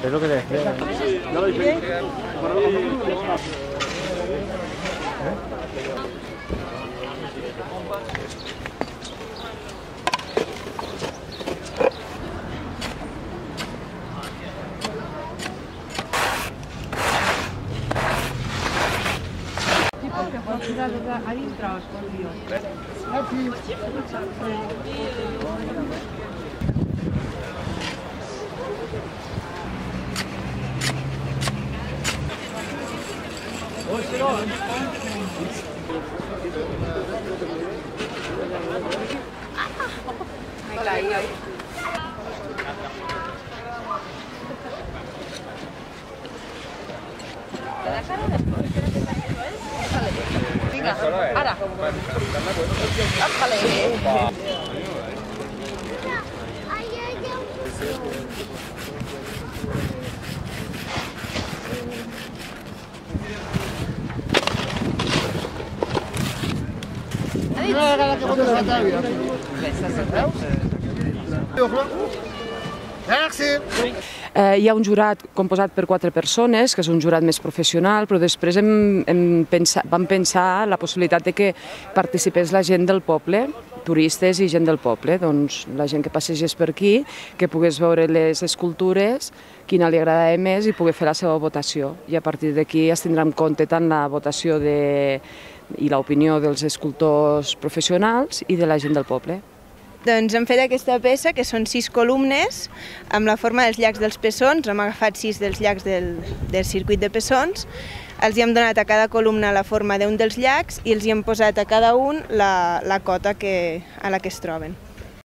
Es lo que te decía. A dintre o escondió? Vinga, ara. Hi ha un jurat composat per 4 persones, que és un jurat més professional, però després vam pensar la possibilitat de que participés la gent del poble, turistes i gent del poble, doncs la gent que passegés per aquí, que pogués veure les escultures, quina li agradava més i poder fer la seva votació. I a partir d'aquí es tindrà en compte tant la votació i l'opinió dels escultors professionals i de la gent del poble. Doncs hem fet aquesta peça, que són 6 columnes, amb la forma dels llacs dels Pessons. Hem agafat 6 dels llacs del circuit de Pessons, els hi hem donat a cada columna la forma d'un dels llacs i els hi hem posat a cada un la cota a la que es troben.